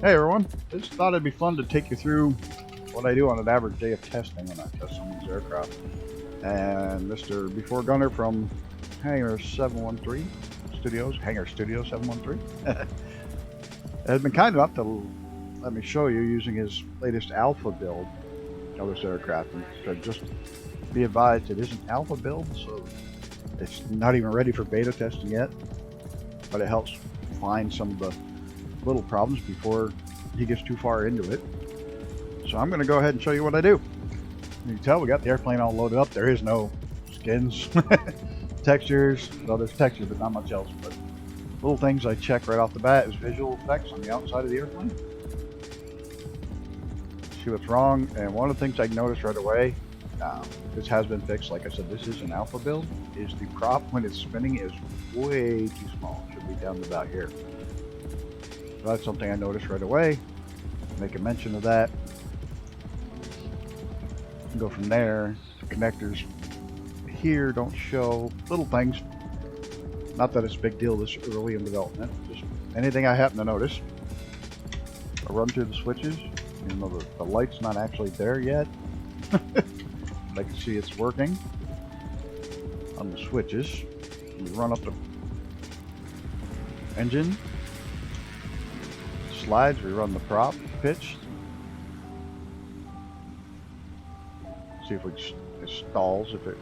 Hey everyone, just thought it'd be fun to take you through what I do on an average day of testing when I test some of these aircraft. And Mr. Before Gunner from Hangar 713 Studios, Hangar Studio 713, has been kind enough to let me show you using his latest alpha build of this aircraft. And so just be advised, it isn't alpha build, so it's not even ready for beta testing yet, but it helps find some of the little problems before he gets too far into it. So I'm going to go ahead and show you what I do. You can tell we got the airplane all loaded up. There is no skins, textures. Well, there's textures, but not much else. But little things I check right off the bat is visual effects on the outside of the airplane. See what's wrong. And one of the things I noticed right away, this has been fixed. Like I said, this is an alpha build. Is the prop when it's spinning is way too small. It should be down to about here. So that's something I noticed right away. Make a mention of that. And go from there. The connectors here don't show little things. Not that it's a big deal this early in development. Just anything I happen to notice. I run through the switches. Even though the light's not actually there yet. I can see it's working on the switches. We run up the engine. Slides, we run the prop pitch. See if it stalls, if it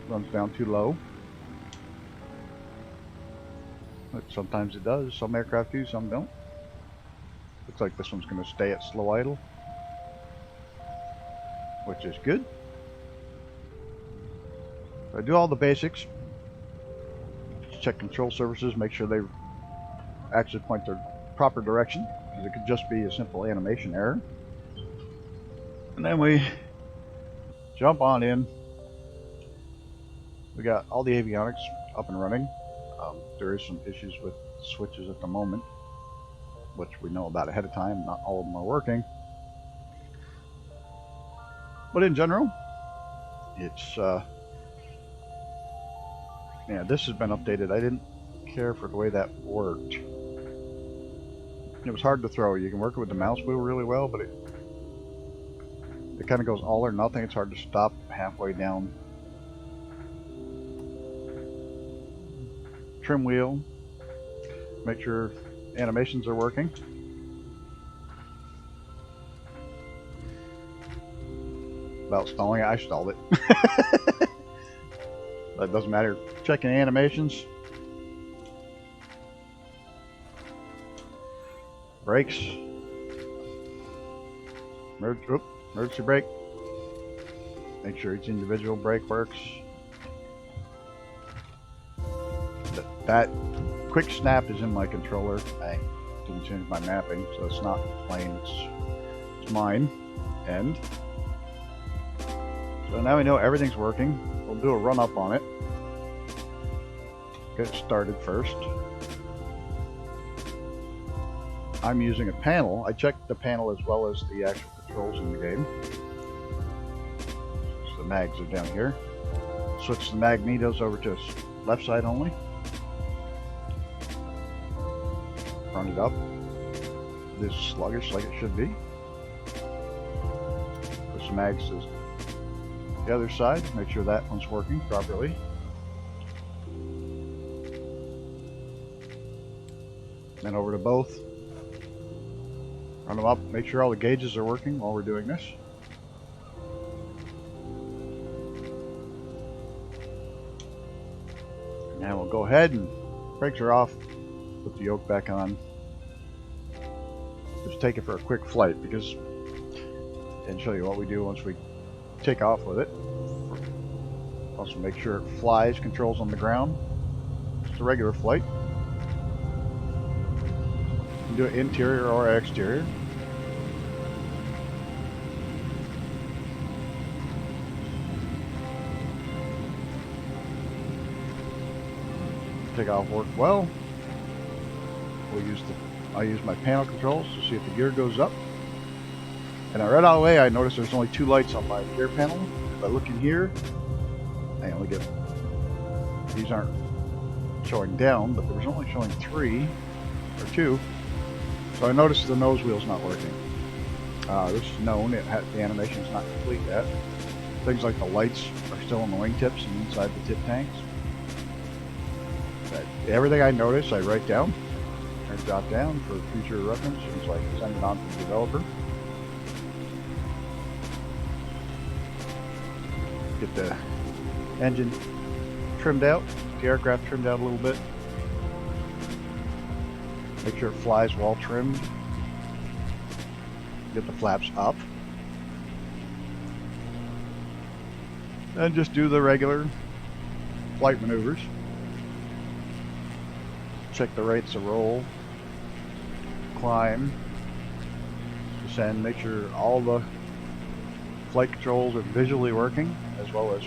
runs down too low. But sometimes it does. Some aircraft do, some don't. Looks like this one's going to stay at slow idle, which is good. So I do all the basics. Check control surfaces, make sure they actually point their proper direction. It could just be a simple animation error. And then we jump on in. We got all the avionics up and running. There is some issues with switches at the moment, which we know about ahead of time. Not all of them are working. But in general, it's yeah, this has been updated. I didn't care for the way that worked. It was hard to throw. You can work it with the mouse wheel really well, but it kind of goes all or nothing. It's hard to stop halfway down. Trim wheel. Make sure animations are working. About stalling, I stalled it. But it doesn't matter. Checking animations. Brakes. Emergency brake. Make sure each individual brake works. That quick snap is in my controller. I didn't change my mapping, so it's not plain. It's mine. And so now we know everything's working. We'll do a run up on it. Get started first. I'm using a panel. I checked the panel as well as the actual controls in the game. So the mags are down here. Switch the magnetos over to left side only. Run it up. This is sluggish like it should be. Push the mags to the other side. Make sure that one's working properly. Then over to both. Run them up, make sure all the gauges are working while we're doing this. Now we'll go ahead and brakes are off, put the yoke back on. Just take it for a quick flight and show you what we do once we take off with it. Also make sure it flies, controls on the ground. Just a regular flight. Do it interior or exterior. Takeoff worked well. I use my panel controls to see if the gear goes up. And right out of the way, I noticed there's only 2 lights on my gear panel. If I look in here, I only get, these aren't showing down, but there was only showing 3 or 2. So I noticed the nose wheel's not working. This is known, the animation's not complete yet. Things like the lights are still on the wingtips and inside the tip tanks. But everything I notice, I write down or jot down for future reference, and so I can send it on to the developer. Get the engine trimmed out, the aircraft trimmed out a little bit. Make sure it flies well trimmed. Get the flaps up. And just do the regular flight maneuvers. Check the rates of roll, climb, descend, make sure all the flight controls are visually working as well as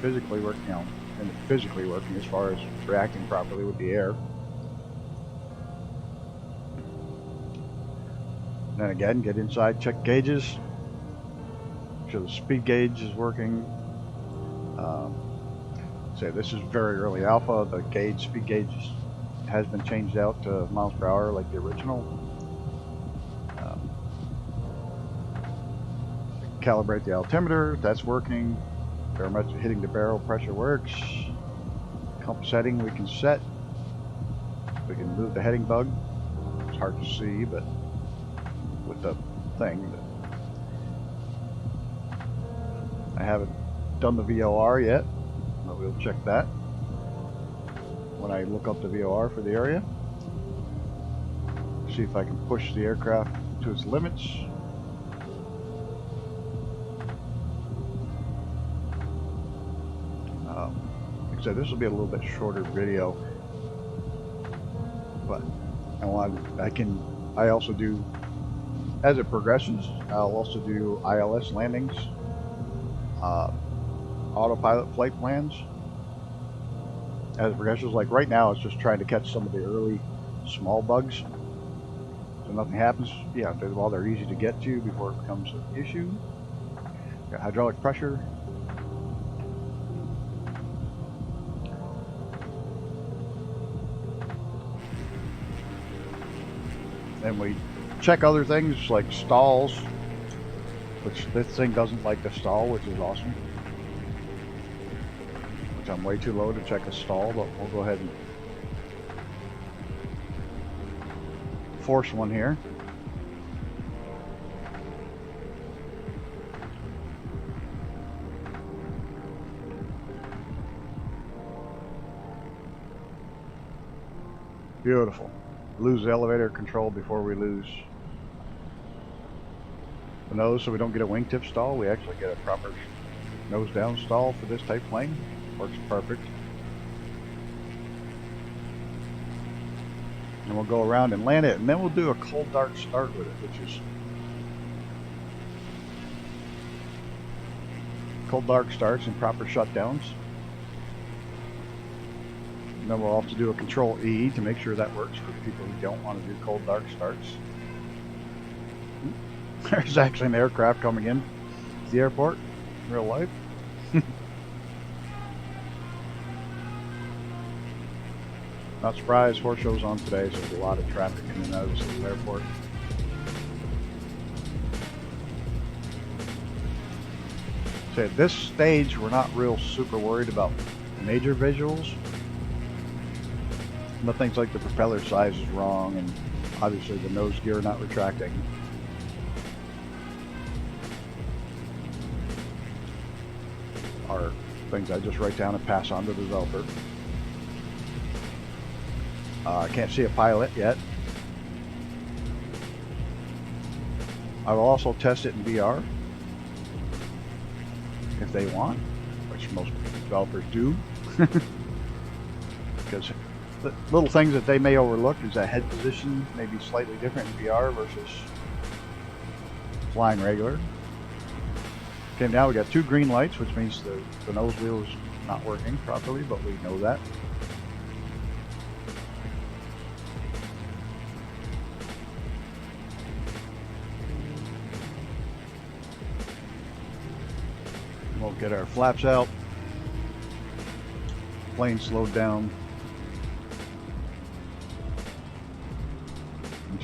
physically working, and physically working as far as reacting properly with the air. Then again, get inside, check gauges, make sure the speed gauge is working. Say this is very early alpha. The speed gauge has been changed out to miles per hour like the original. Calibrate the altimeter, that's working. Barometric hitting the barrel pressure works. Compass heading we can set. We can move the heading bug. It's hard to see, but with the thing. I haven't done the VOR yet, but we'll check that when I look up the VOR for the area. See if I can push the aircraft to its limits. Like I said, this will be a little bit shorter video, but I also do, as it progresses, I'll also do ILS landings, autopilot flight plans. As it progresses, like right now, it's just trying to catch some of the early small bugs, so nothing happens. Yeah, while they're easy to get to before it becomes an issue. Got hydraulic pressure. Then we check other things like stalls, which this thing doesn't like to stall, which is awesome. Which I'm way too low to check a stall, but we'll go ahead and force one here. Beautiful. Lose the elevator control before we lose the nose, so we don't get a wingtip stall. We actually get a proper nose down stall for this type plane. Works perfect. And we'll go around and land it, and then we'll do a cold dark start with it, which is cold dark starts and proper shutdowns. And then we'll also do a control E to make sure that works for people who don't want to do cold dark starts. There's actually an aircraft coming in to the airport in real life. Not surprised, horse show's on today, so there's a lot of traffic in and out of this little airport. So at this stage, we're not real super worried about major visuals. But things like the propeller size is wrong, and obviously the nose gear not retracting. Are things I just write down and pass on to the developer. I can't see a pilot yet. I will also test it in VR if they want, which most developers do. Because the little things that they may overlook is that head position may be slightly different in VR versus flying regular. Okay, now we got 2 green lights, which means the nose wheel is not working properly, but we know that. We'll get our flaps out. Plane slowed down.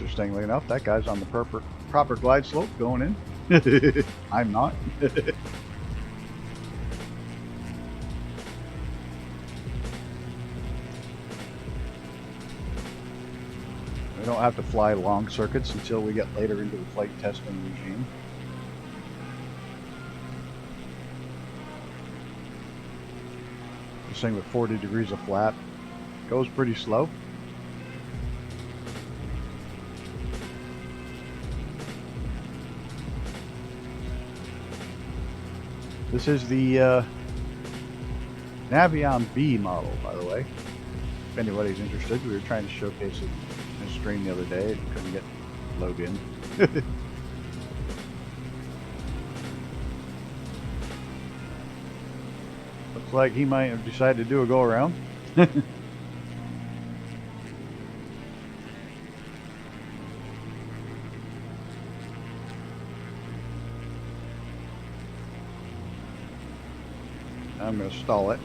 Interestingly enough, that guy's on the proper glide slope going in. I'm not. We don't have to fly long circuits until we get later into the flight testing regime. This thing with 40 degrees of flap goes pretty slow. This is the Navion B model, by the way. If anybody's interested, we were trying to showcase it in a stream the other day and couldn't get logged in. Looks like he might have decided to do a go around. I'm going to stall it.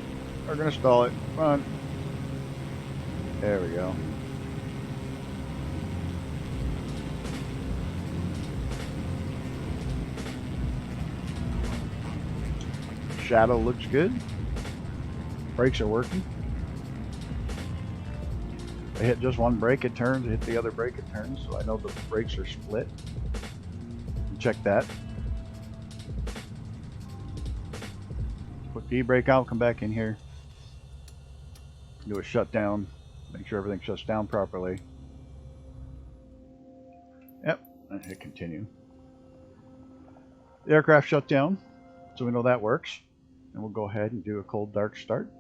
We're going to stall it. Come on. There we go. Shadow looks good. Brakes are working. I hit just one brake, it turns. I hit the other brake, it turns. So I know the brakes are split. Check that. Put the e-brake out, come back in here. Do a shutdown. Make sure everything shuts down properly. Yep, and hit continue. The aircraft shut down, so we know that works. And we'll go ahead and do a cold dark start.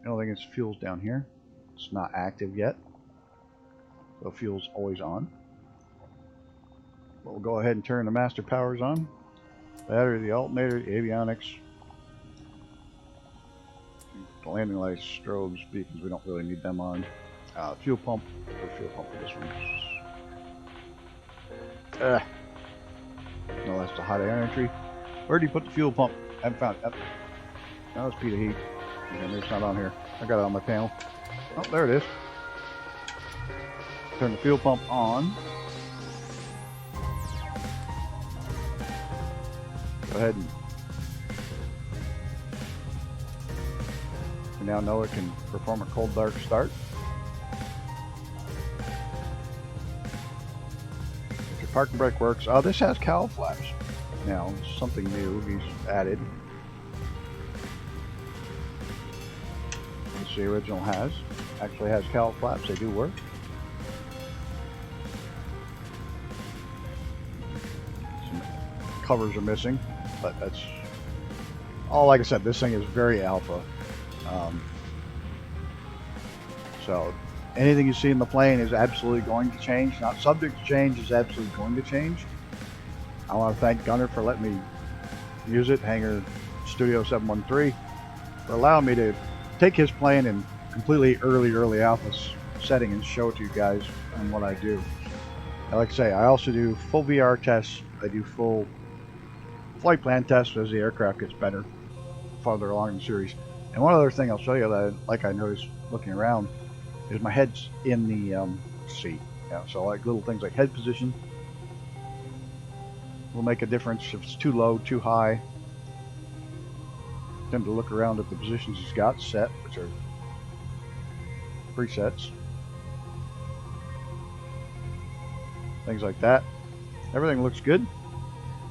The only thing is fuel's down here. It's not active yet. So fuel's always on. But we'll go ahead and turn the master powers on. Battery, the alternator, the avionics. The landing lights, strobes, beacons, we don't really need them on. Fuel pump. Fuel pump for this one. No, that's the hot air entry. Where do you put the fuel pump? I haven't found it. Now it's Peter Heat. And it's not on here. I got it on my panel. Oh, there it is. Turn the fuel pump on. Go ahead and we now know it can perform a cold dark start. If your parking brake works, oh, this has cowl flaps. Now, something new he's added. This the original actually has cowl flaps. They do work. Some covers are missing, but that's all. Like I said, this thing is very alpha. So anything you see in the plane is absolutely going to change. Not subject to change, is absolutely going to change. I want to thank Gunner for letting me use it, Hangar Studio 713, for allowing me to take his plane in completely early alpha setting and show it to you guys on what I do. And like I say, I also do full VR tests. I do full flight plan tests as the aircraft gets better farther along in the series. And one other thing I'll show you that I noticed looking around is my head's in the seat. Yeah, so like little things like head position will make a difference if it's too low, too high. Tend to look around at the positions he's got set, which are presets. Things like that. Everything looks good.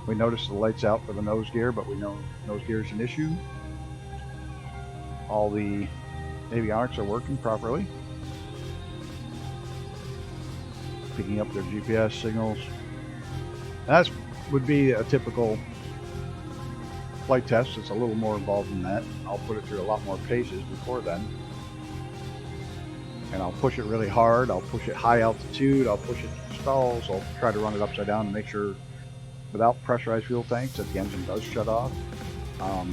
We noticed the lights out for the nose gear, but we know nose gear is an issue. All the avionics are working properly. Picking up their GPS signals. That would be a typical flight test. It's a little more involved than that. I'll put it through a lot more paces before then. And I'll push it really hard. I'll push it high altitude. I'll push it to stalls. I'll try to run it upside down and make sure without pressurized fuel tanks that the engine does shut off. So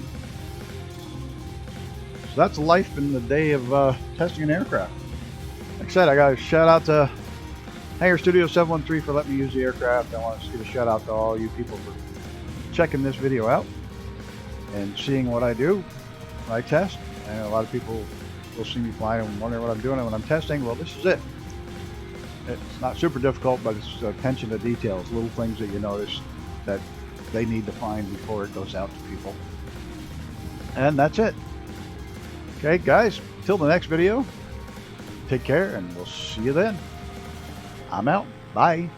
that's life in the day of testing an aircraft. Like I said, I got a shout out to Hangar Studio 713 for letting me use the aircraft. I want to give a shout out to all you people for checking this video out and seeing what I do when I test. And a lot of people will see me flying and wonder what I'm doing when I'm testing. Well, this is it. It's not super difficult, but it's attention to details, little things that you notice that they need to find before it goes out to people. And that's it. Okay, guys, till the next video, take care, and we'll see you then. I'm out. Bye.